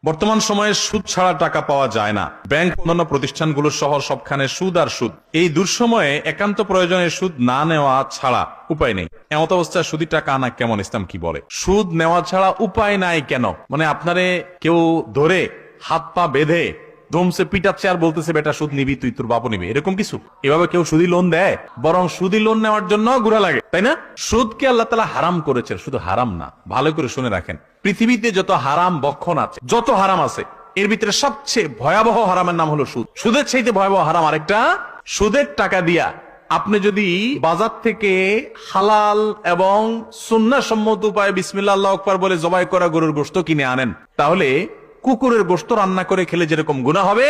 বর্তমান সময়ে সুদ ছাড়া টাকা পাওয়া যায় না। ব্যাংক অন্যান্য প্রতিষ্ঠানগুলো সহ সবখানে সুদ আর সুদ। এই দুঃসময়ে একান্ত প্রয়োজনে সুদ না নেওয়া ছাড়া উপায় নেই। এমত অবস্থায় সুদি টাকা আনা কেমন, ইসলাম কি বলে? সুদ নেওয়া ছাড়া উপায় নাই কেন? মানে আপনারে কেউ ধরে হাত পা বেঁধে ধমসে পিটাচ্ছে আর বলতেছে বেটা সুদ নিবি, তুই তোর বাপু নিবি, এরকম কিছু? এভাবে কেউ সুদি লোন দেয়? বরং সুদি লোন নেওয়ার জন্য ঘোরা লাগে, তাই না? সুদকে আল্লাহ তাআলা হারাম করেছে, শুধু হারাম না, ভালো করে শুনে রাখেন। পৃথিবীতে যত হারাম বক্ষণ আছে, যত হারাম আছে, এর ভিতরে সবচেয়ে ভয়াবহ হারামের নাম হলো সুদ। সুদের চাইতে ভয়াবহ হারাম আরেকটা। সুদের টাকা দিয়া আপনি যদি বাজার থেকে হালাল এবং সুন্নাহসম্মত উপায়ে বিসমিল্লাহ আল্লাহু আকবার বলে জবাই করা গরুর গোশত কিনে আনেন, তাহলে কুকুরের গোশত রান্না করে খেলে যেরকম গুনাহ হবে,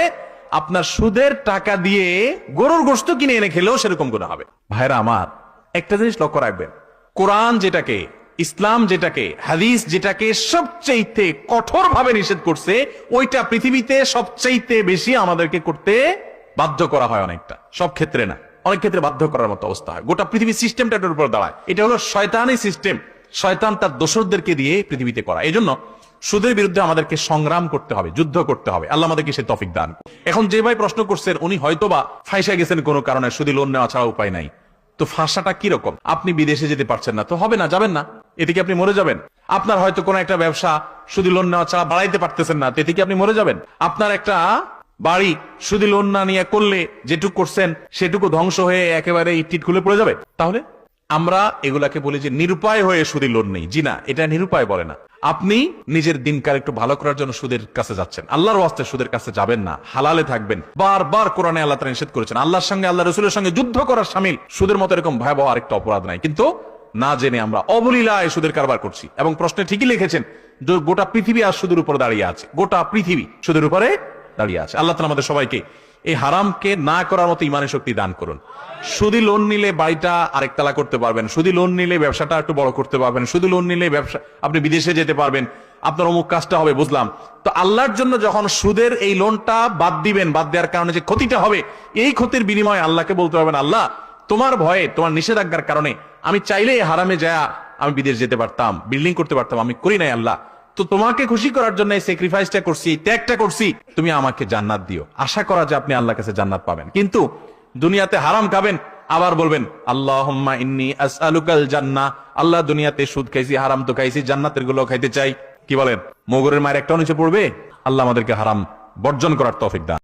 আপনার সুদের টাকা দিয়ে গরুর গোশত কিনে এনে খেলেও সেরকম গুনাহ হবে। ভাইরা আমার, একটা জিনিস লক্ষ্য রাখবেন, কোরআন যেটাকে, ইসলাম যেটাকে, হাদিস যেটাকে সবচেয়ে কঠোর ভাবে নিষেধ করছে, ওইটা পৃথিবীতে সবচেয়ে বেশি আমাদেরকে করতে বাধ্য করা হয়। অনেকটা, সব ক্ষেত্রে না, অনেক ক্ষেত্রে বাধ্য করার মতো অবস্থা হয়। গোটা পৃথিবীর সিস্টেমটা এটার উপর দাঁড়ায়। এটা হলো শয়তানি সিস্টেম, শয়তান তার দোসরদেরকে দিয়ে পৃথিবীতে করা। এই জন্য সুদের বিরুদ্ধে আমাদেরকে সংগ্রাম করতে হবে, যুদ্ধ করতে হবে। আল্লাহ আমাদেরকে সে তৌফিক দান। এখন যে ভাই প্রশ্ন করছেন, উনি হয়তোবা ফাঁসা গেছেন কোনো কারণে, সুদি লোন নেওয়া ছাড়া উপায় নাই। তো ফাঁসাটা কিরকম? আপনি বিদেশে যেতে পারছেন না, তো হবে না, যাবেন না, এতে কি আপনি মরে যাবেন? আপনার হয়তো কোনো একটা ব্যবসা সুদি লোন নেওয়া ছাড়া বাড়াইতে পারতেছেন না, এতে কি আপনি মরে যাবেন? আপনার একটা বাড়ি সুদি লোন না নিয়ে করলে যেটুকু করছেন সেটুকু ধ্বংস হয়ে একেবারে ইট খুলে পড়ে যাবে? তাহলে আমরা এগুলাকে বলি যে নিরুপায় হয়ে সুদি লোন নেই। জি না, এটা নিরুপায় বলে না। আপনি নিজের দিনকাল একটু ভালো করার জন্য সুদের কাছে যাচ্ছেন, আল্লাহর ওয়াস্তে সুদের কাছে যাবেন না, হালালে থাকবেন। বারবার কোরআনে আল্লাহ তাআলা নিষেধ করেছেন। আল্লাহর সঙ্গে, আল্লাহ রাসূলের সঙ্গে যুদ্ধ করার শামিল। সুদের মতো এরকম ভয়াবহ আরেকটা অপরাধ নাই, কিন্তু না জেনে আমরা অবলীলায় সুদের কারবার করছি। এবং প্রশ্নে ঠিকই লিখেছেন, গোটা পৃথিবী আর সুদের উপর দাঁড়িয়ে আছে, গোটা পৃথিবী সুদের উপরে দাঁড়িয়ে আছে। আল্লাহ তাআলা আমাদের সবাইকে এই হারামকে না করার মতো ঈমানের শক্তি দান করুন। সুদি লোন নিলে বাড়িটা আরেকতলা করতে পারবেন, সুদি লোন নিলে ব্যবসাটা একটু বড় করতে পারবেন, সুদি লোন নিলে ব্যবসা আপনি বিদেশে যেতে পারবেন, আপনার অমুক কাজটা হবে, বুঝলাম। তো আল্লাহর জন্য যখন সুদের এই লোনটা বাদ দিবেন, বাদ দেওয়ার কারণে যে ক্ষতিটা হবে, এই ক্ষতির বিনিময়ে আল্লাহকে বলতে পারবেন, আল্লাহ তোমার ভয়ে, তোমার নিষেধাজ্ঞার কারণে আমি চাইলে হারামে যায় আমি বিদেশ যেতে পারতাম, বিল্ডিং করতে পারতাম, আমি করি নাই আল্লাহ। তো তোমাকে খুশি করার জন্য এই স্যাক্রিফাইসটা করছি, এই ত্যাগটা করছি, তুমি আমাকে জান্নাত দিও। আশা করা যে আপনি আল্লাহর কাছে জান্নাত পাবেন। কিন্তু দুনিয়াতে হারাম খাবেন, আবার বলবেন আল্লাহুম্মা ইন্নী আসআলুকাল জান্নাহ, আল্লাহ দুনিয়াতে সুদ খাইছি, হারাম তো খাইছি, জান্নাতের গুলো খাইতে চাই। কি বলেন? মগরের মায়ের একটাও নিচে পড়বে? আল্লাহ আমাদেরকে হারাম বর্জন করার তৌফিক দান।